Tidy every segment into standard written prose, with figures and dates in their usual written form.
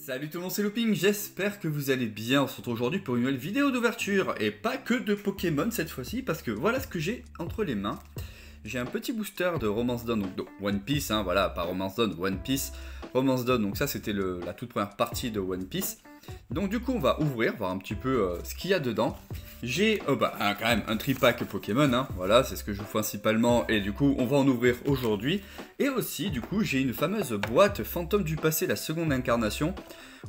Salut tout le monde, c'est Looping, j'espère que vous allez bien. On se retrouve aujourd'hui pour une nouvelle vidéo d'ouverture. Et pas que de Pokémon cette fois-ci, parce que voilà ce que j'ai entre les mains. J'ai un petit booster de Romance Dawn, donc One Piece, hein, voilà, pas Romance Dawn, One Piece. Romance Dawn, donc ça c'était la toute première partie de One Piece. Donc du coup on va ouvrir, voir un petit peu ce qu'il y a dedans. J'ai quand même un tripack Pokémon, hein, voilà, c'est ce que je joue principalement, et du coup on va en ouvrir aujourd'hui. Et aussi du coup j'ai une fameuse boîte Fantôme du passé, la seconde incarnation,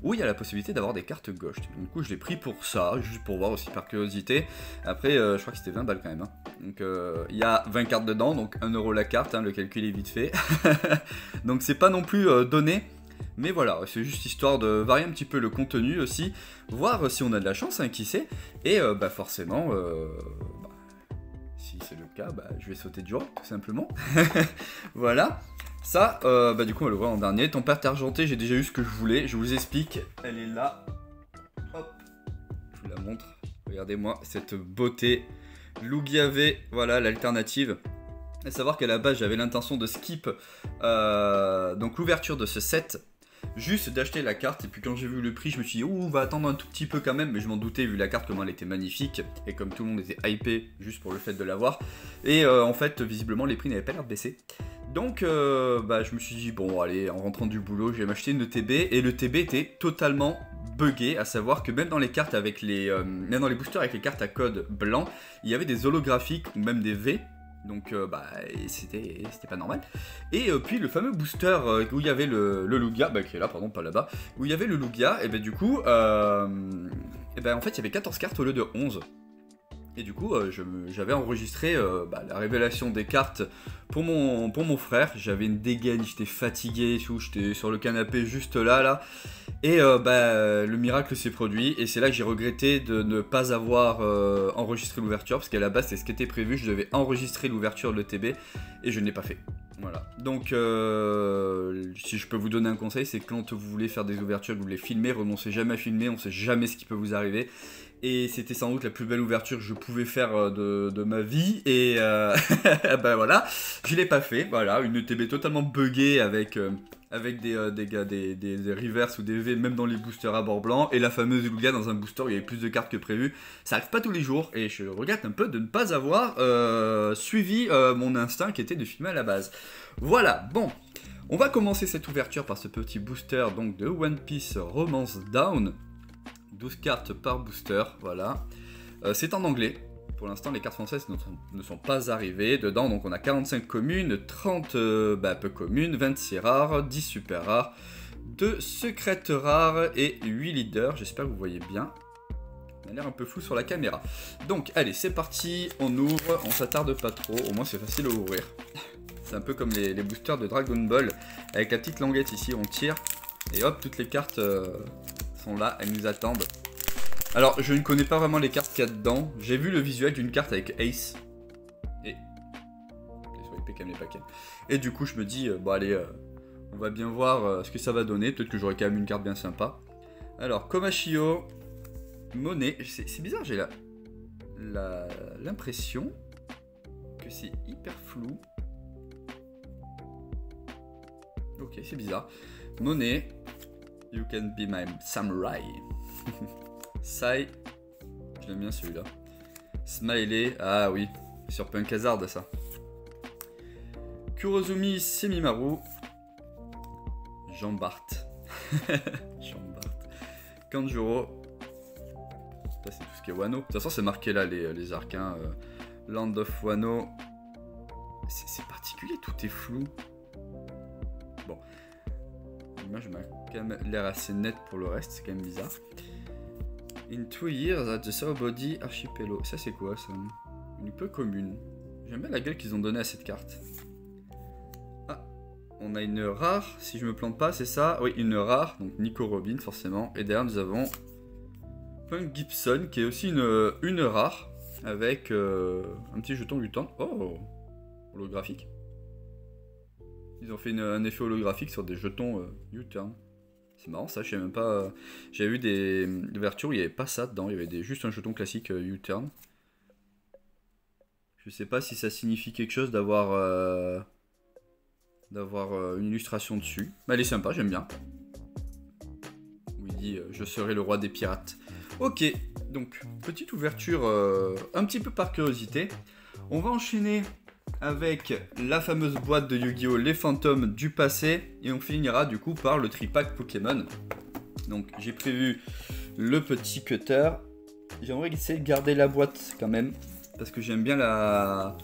où il y a la possibilité d'avoir des cartes gauche. Donc du coup je l'ai pris pour ça, juste pour voir aussi par curiosité. Après je crois que c'était 20 balles quand même, hein. Donc il y a 20 cartes dedans, donc 1 euro la carte, hein, le calcul est vite fait. Donc c'est pas non plus donné. Mais voilà, c'est juste histoire de varier un petit peu le contenu aussi, voir si on a de la chance, hein, qui sait. Et forcément, si c'est le cas, je vais sauter du rang, tout simplement. Voilà, ça, du coup on va le voir en dernier. Ton père argenté, j'ai déjà eu ce que je voulais, je vous explique, elle est là. Hop, je vous la montre, regardez-moi cette beauté. Lugiave, voilà l'alternative. À savoir qu'à la base j'avais l'intention de skip donc l'ouverture de ce set, juste d'acheter la carte, et puis quand j'ai vu le prix je me suis dit on va attendre un tout petit peu quand même, mais je m'en doutais vu la carte comment elle était magnifique, et comme tout le monde était hypé juste pour le fait de l'avoir, et en fait visiblement les prix n'avaient pas l'air de baisser. Donc je me suis dit bon allez, en rentrant du boulot je vais m'acheter une TB, et le TB était totalement buggé, à savoir que même dans les cartes avec même dans les boosters avec les cartes à code blanc, il y avait des holographiques ou même des V. Donc c'était pas normal. Et puis le fameux booster où il y avait le Lugia, qui est là, pardon, pas là-bas, où il y avait le Lugia, et du coup, en fait il y avait 14 cartes au lieu de 11. Et du coup, j'avais enregistré la révélation des cartes pour mon frère. J'avais une dégaine, j'étais fatigué, j'étais sur le canapé juste là. Et le miracle s'est produit. Et c'est là que j'ai regretté de ne pas avoir enregistré l'ouverture. Parce qu'à la base, c'est ce qui était prévu. Je devais enregistrer l'ouverture de l'ETB. Et je ne l'ai pas fait. Voilà. Donc, si je peux vous donner un conseil, c'est que quand vous voulez faire des ouvertures, que vous voulez filmer, renoncez jamais à filmer. On ne sait jamais ce qui peut vous arriver. Et c'était sans doute la plus belle ouverture que je pouvais faire de ma vie. Et voilà, je l'ai pas fait. Voilà, une ETB totalement buggée avec des reverse ou des V même dans les boosters à bord blanc. Et la fameuse Lugia dans un booster où il y avait plus de cartes que prévu. Ça arrive pas tous les jours. Et je regrette un peu de ne pas avoir suivi mon instinct qui était de filmer à la base. Voilà, bon. On va commencer cette ouverture par ce petit booster donc de One Piece Romance Dawn. 12 cartes par booster, voilà. C'est en anglais. Pour l'instant, les cartes françaises ne sont pas arrivées. Dedans, donc on a 45 communes, 30 peu communes, 26 rares, 10 super rares, 2 secrètes rares et 8 leaders. J'espère que vous voyez bien. On a l'air un peu flou sur la caméra. Donc, allez, c'est parti. On ouvre, on s'attarde pas trop. Au moins, c'est facile à ouvrir. C'est un peu comme les boosters de Dragon Ball. Avec la petite languette ici, on tire. Et hop, toutes les cartes sont là, elles nous attendent. Alors, je ne connais pas vraiment les cartes qu'il y a dedans. J'ai vu le visuel d'une carte avec Ace. Et... les paquets. Et du coup, je me dis, allez, on va bien voir ce que ça va donner. Peut-être que j'aurai quand même une carte bien sympa. Alors, Komashio, Monet. C'est bizarre, j'ai l'impression que c'est hyper flou. Ok, c'est bizarre. Monet. You can be my samurai. Sai. Je l'aime bien celui-là. Smiley. Ah oui. Sur Punk Hazard ça. Kurozumi Semimaru. Jean Bart. Jean Bart. Kanjuro. Ça c'est tout ce qui est Wano. De toute façon c'est marqué là les arcains. Land of Wano. C'est particulier, tout est flou. Bon. L'image m'a quand même l'air assez nette pour le reste, c'est quand même bizarre. In 2 years at the Southbody Archipelago. Ça c'est quoi ça? Une peu commune. J'aime bien la gueule qu'ils ont donnée à cette carte. Ah, on a une rare, si je me plante pas, c'est ça? Oui, une rare, donc Nico Robin forcément. Et derrière nous avons Punk Gibson qui est aussi une rare avec un petit jeton U-turn. Oh, holographique. Ils ont fait un effet holographique sur des jetons U-turn. C'est marrant ça, je sais même pas. J'avais vu des ouvertures où il n'y avait pas ça dedans, il y avait juste un jeton classique U-turn. Je sais pas si ça signifie quelque chose d'avoir une illustration dessus. Mais elle est sympa, j'aime bien. dit je serai le roi des pirates. Ok, donc petite ouverture un petit peu par curiosité. On va enchaîner avec la fameuse boîte de Yu-Gi-Oh! Les fantômes du passé. Et on finira du coup par le tripack Pokémon. Donc j'ai prévu le petit cutter. J'aimerais essayer de garder la boîte quand même. Parce que j'aime bien la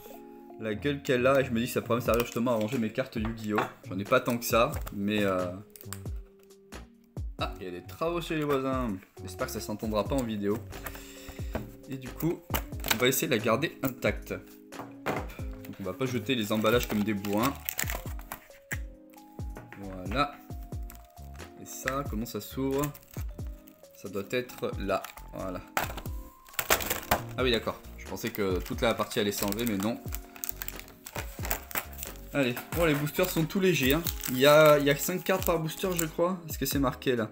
gueule qu'elle a. Et je me dis que ça pourrait me servir justement à ranger mes cartes Yu-Gi-Oh! J'en ai pas tant que ça. Mais... Ah, il y a des travaux chez les voisins. J'espère que ça s'entendra pas en vidéo. Et du coup, on va essayer de la garder intacte. Donc on va pas jeter les emballages comme des bourrins. Voilà. Et ça, comment ça s'ouvre? Ça doit être là. Voilà. Ah oui, d'accord. Je pensais que toute la partie allait s'enlever, mais non. Allez, bon, les boosters sont tout légers. Hein. Il y a 5 cartes par booster, je crois. Est-ce que c'est marqué là?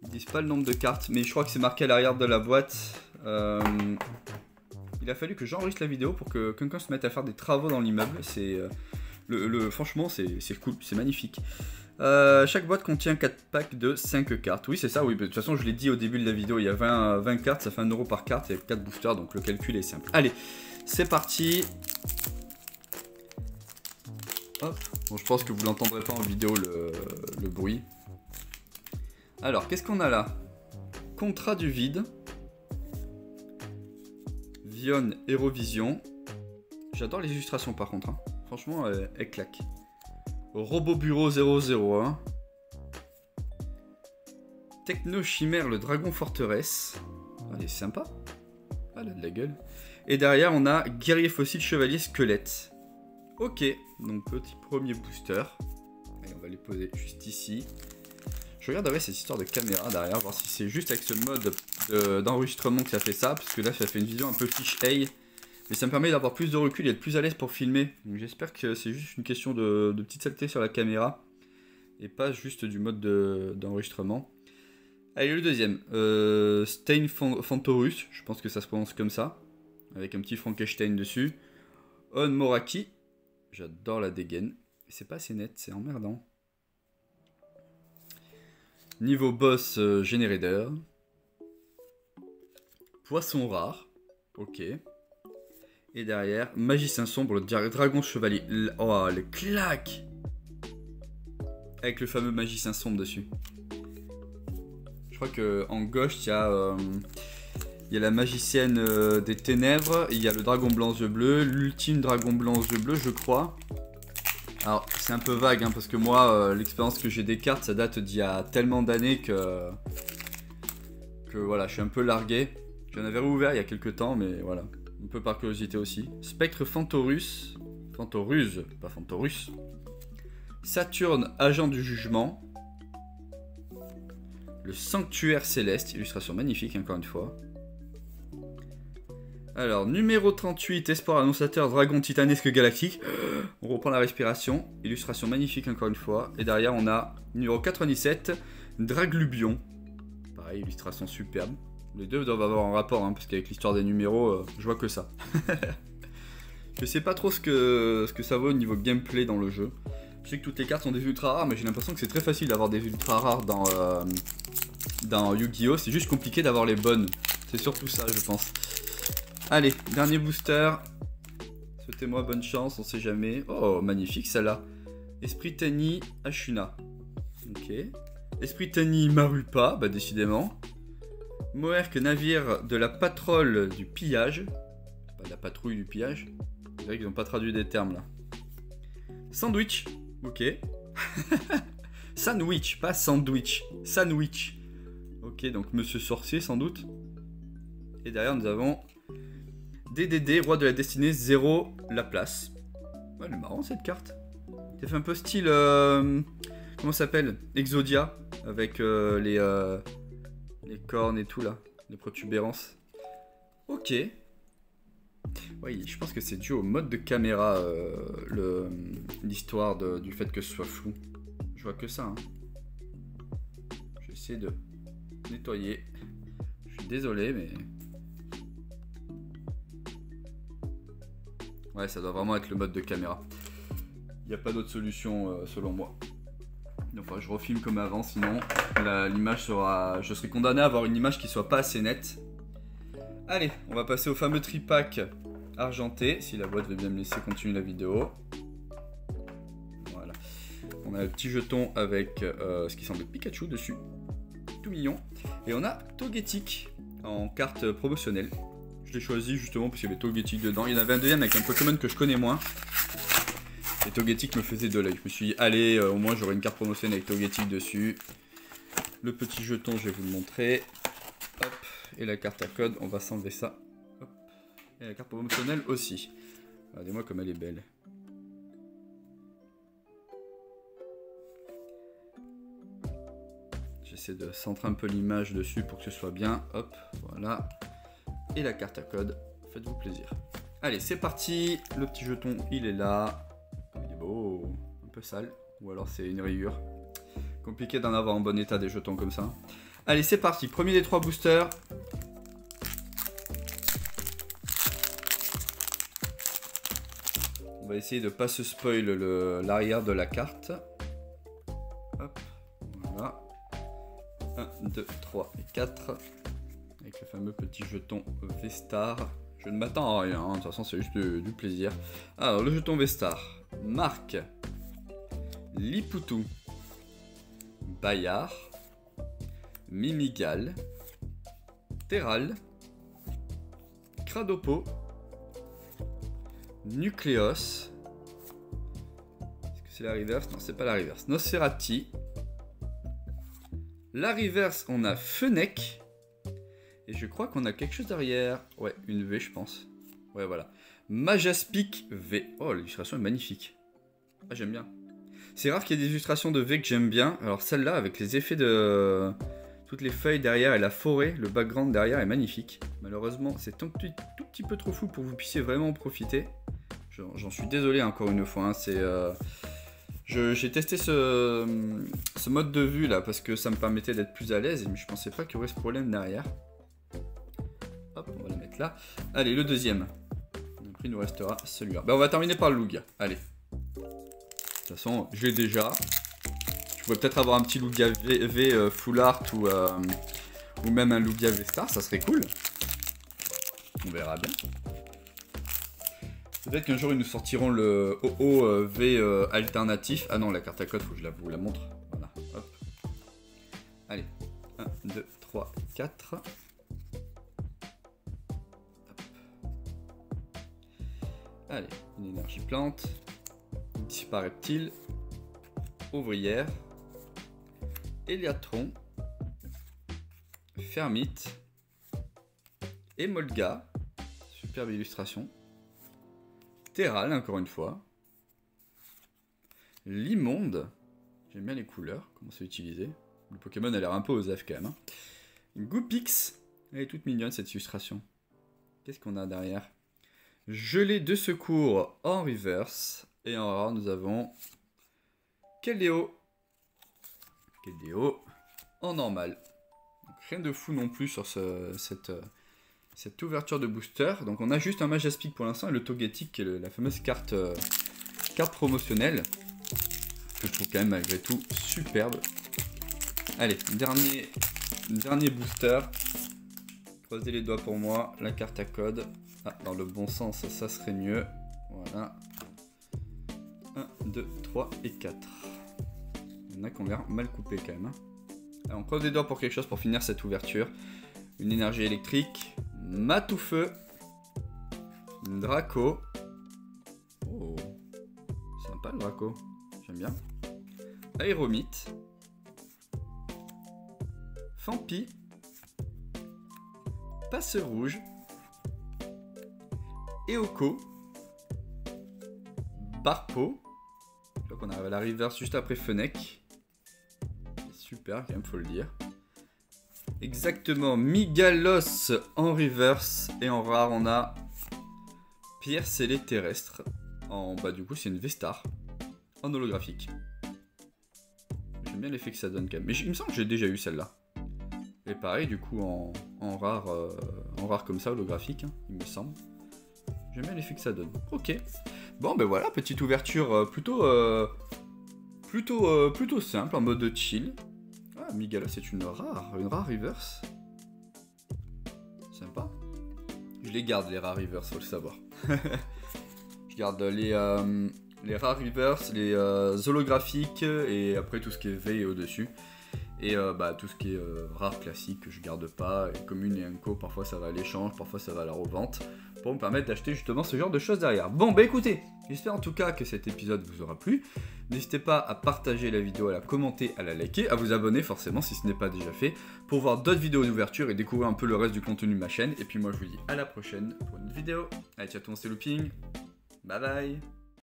Ils disent pas le nombre de cartes, mais je crois que c'est marqué à l'arrière de la boîte. Il a fallu que j'enregistre la vidéo pour que quelqu'un se mette à faire des travaux dans l'immeuble. C'est franchement, c'est cool, c'est magnifique. Chaque boîte contient 4 packs de 5 cartes. Oui, c'est ça, oui. De toute façon, je l'ai dit au début de la vidéo, il y a 20 cartes, ça fait 1 € par carte, il y a 4 boosters, donc le calcul est simple. Allez, c'est parti. Hop. Bon, je pense que vous l'entendrez pas en vidéo, le bruit. Alors, qu'est-ce qu'on a là? Contrat du vide. Vion Hérovision. J'adore les illustrations par contre. Hein. Franchement, elles claquent. Robot Bureau 001. Techno Chimère, le dragon forteresse. Elle est sympa. Elle a de la gueule. Et derrière, on a Guerrier fossile, chevalier, squelette. Ok, donc petit premier booster. Allez, on va les poser juste ici. Je regarderai cette histoire de caméra derrière, voir si c'est juste avec ce mode d'enregistrement que ça fait ça. Parce que là, ça fait une vidéo un peu fiche A. Mais ça me permet d'avoir plus de recul et d'être plus à l'aise pour filmer. Donc j'espère que c'est juste une question de petite saleté sur la caméra. Et pas juste du mode d'enregistrement. Allez, le deuxième. Stein Fantorus. Je pense que ça se prononce comme ça. Avec un petit Frankenstein dessus. On Moraki. J'adore la dégaine. C'est pas assez net, c'est emmerdant. Niveau boss, Générateur. Poisson rare. Ok. Et derrière, Magicien sombre, le dragon chevalier. Oh, le claque! Avec le fameux Magicien sombre dessus. Je crois qu'en gauche, il y a la magicienne des ténèbres. Il y a le dragon blanc aux yeux bleus. L'ultime dragon blanc aux yeux bleus, je crois. Alors, c'est un peu vague, hein, parce que moi, l'expérience que j'ai des cartes, ça date d'il y a tellement d'années que voilà, je suis un peu largué. J'en avais rouvert il y a quelques temps, mais voilà. Un peu par curiosité aussi. Spectre Fantorus. Fantoruse, pas Fantorus. Saturne, agent du jugement. Le sanctuaire céleste. Illustration magnifique, encore une fois. Alors, numéro 38, espoir annonçateur, dragon titanesque galactique. On reprend la respiration. Illustration magnifique, encore une fois. Et derrière, on a numéro 97, Draglubion. Pareil, illustration superbe. Les deux doivent avoir un rapport, hein, parce qu'avec l'histoire des numéros, je vois que ça. Je sais pas trop ce que ça vaut au niveau gameplay dans le jeu. Je sais que toutes les cartes sont des ultra rares, mais j'ai l'impression que c'est très facile d'avoir des ultra rares dans Yu-Gi-Oh! C'est juste compliqué d'avoir les bonnes. C'est surtout ça, je pense. Allez, dernier booster. Souhaitez-moi bonne chance, on sait jamais. Oh, magnifique celle-là. Esprit Tani Ashuna. Ok. Esprit Tani Marupa, bah décidément. Moerk, navire de la patrouille du pillage. Pas de la patrouille du pillage. C'est vrai qu'ils n'ont pas traduit des termes là. Sandwich. Ok. Sandwich, pas sandwich. Sandwich. Ok, donc Monsieur Sorcier sans doute. Et derrière nous avons DDD, roi de la destinée, 0 la place. Ouais, elle est marrant cette carte. Ça fait un peu style... comment ça s'appelle? Exodia. Avec les cornes et tout là. Les protubérances. Ok. Oui, je pense que c'est dû au mode de caméra, l'histoire du fait que ce soit flou. Je vois que ça. Hein. Je vais essayer de nettoyer. Je suis désolé, mais... Ouais, ça doit vraiment être le mode de caméra. Il n'y a pas d'autre solution selon moi. Enfin, je refilme comme avant, sinon l'image sera... Je serai condamné à avoir une image qui soit pas assez nette. Allez, on va passer au fameux tripack argenté, si la boîte veut bien me laisser continuer la vidéo. Voilà. On a le petit jeton avec ce qui semble être Pikachu dessus. Tout mignon. Et on a Togetic en carte promotionnelle. Je l'ai choisi justement parce qu'il y avait Togetic dedans. Il y en avait un deuxième avec un Pokémon que je connais moins. Et Togetic me faisait de l'œil. Je me suis dit, allez, au moins j'aurai une carte promotionnelle avec Togetic dessus. Le petit jeton, je vais vous le montrer. Hop. Et la carte à code, on va s'enlever ça. Hop. Et la carte promotionnelle aussi. Regardez-moi comme elle est belle. J'essaie de centrer un peu l'image dessus pour que ce soit bien. Hop, voilà. Et la carte à code. Faites-vous plaisir. Allez, c'est parti. Le petit jeton, il est là. Il est beau. Un peu sale. Ou alors c'est une rayure. Compliqué d'en avoir en bon état des jetons comme ça. Allez, c'est parti. Premier des 3 boosters. On va essayer de pas se spoil l'arrière de la carte. Hop, voilà. 1, 2, 3 et 4. Avec le fameux petit jeton V-Star. Je ne m'attends à rien, hein. De toute façon c'est juste du plaisir. Alors le jeton V-Star. Marc. Lipoutou. Bayard. Mimigal. Terral. Cradopo. Nucleos. Est-ce que c'est la reverse? Non, c'est pas la reverse. Nosferati. La reverse, on a Fennec. Et je crois qu'on a quelque chose derrière. Ouais, une V, je pense. Ouais, voilà. Majaspic V. Oh, l'illustration est magnifique. Ah, j'aime bien. C'est rare qu'il y ait des illustrations de V que j'aime bien. Alors, celle-là, avec les effets de... Toutes les feuilles derrière et la forêt, le background derrière est magnifique. Malheureusement, c'est tout petit peu trop flou pour que vous puissiez vraiment en profiter. J'en suis désolé encore une fois. Hein, j'ai testé ce mode de vue là parce que ça me permettait d'être plus à l'aise. Mais je pensais pas qu'il y aurait ce problème derrière. Hop, on va le mettre là. Allez, le deuxième. Donc il nous restera celui-là. Ben, on va terminer par le Lugia. Allez. De toute façon, je l'ai déjà. Je pourrais peut-être avoir un petit Lugia V Full Art ou même un Lugia V-Star, ça serait cool. On verra bien. Peut-être qu'un jour ils nous sortiront le OOV alternatif. Ah non, la carte à code, faut que je vous la montre. Voilà, hop. Allez, 1, 2, 3, 4. Hop. Allez, une énergie plante. Dispar reptile. Ouvrière. Eliatron. Fermite. Emolga. Superbe illustration. Terral, encore une fois. L'immonde. J'aime bien les couleurs, comment c'est utilisé. Le Pokémon a l'air un peu osef quand même. Hein. Goopix. Elle est toute mignonne cette illustration. Qu'est-ce qu'on a derrière? Gelée de secours en reverse. Et en rare, nous avons Keldeo. Keldeo en normal. Donc, rien de fou non plus sur cette ouverture de booster. Donc on a juste un Majaspic pour l'instant et le Togetic qui est la fameuse carte promotionnelle que je trouve quand même malgré tout superbe. Allez, dernier booster. Croisez les doigts pour moi. La carte à code. Ah, dans le bon sens, ça serait mieux. Voilà. 1, 2, 3 et 4. Il y en a qui ont l'air mal coupés quand même. Hein. Alors, on croise les doigts pour quelque chose pour finir cette ouverture. Une énergie électrique. Matoufeu. Draco. Oh. Sympa le Draco. J'aime bien. Aéromite. Fampi. Passeur rouge. Eoko. Barpo. Je crois qu'on arrive à la reverse juste après Fennec. Super, quand même, faut le dire. Exactement, Migalos en reverse. Et en rare, on a Pierre Scellé terrestre. Bah, du coup, c'est une V-Star. En holographique. J'aime bien l'effet que ça donne quand même. Mais il me semble que j'ai déjà eu celle-là. Et pareil, du coup, en rare comme ça, holographique, hein, il me semble. J'aime bien l'effet que ça donne. Ok. Bon, ben voilà, petite ouverture plutôt simple, en mode chill. Ah, Migala, c'est une rare reverse. Sympa. Je les garde, les rares reverse, faut le savoir. Je garde les rares reverse, les holographiques, et après tout ce qui est V au-dessus. Et tout ce qui est rare classique, que je garde pas. Et commune et unco, parfois ça va à l'échange, parfois ça va à la revente. Pour me permettre d'acheter justement ce genre de choses derrière. Bon, bah écoutez, j'espère en tout cas que cet épisode vous aura plu. N'hésitez pas à partager la vidéo, à la commenter, à la liker, à vous abonner forcément si ce n'est pas déjà fait, pour voir d'autres vidéos d'ouverture et découvrir un peu le reste du contenu de ma chaîne. Et puis moi je vous dis à la prochaine pour une autre vidéo. Allez, ciao tout le monde, c'est Looping. Bye bye.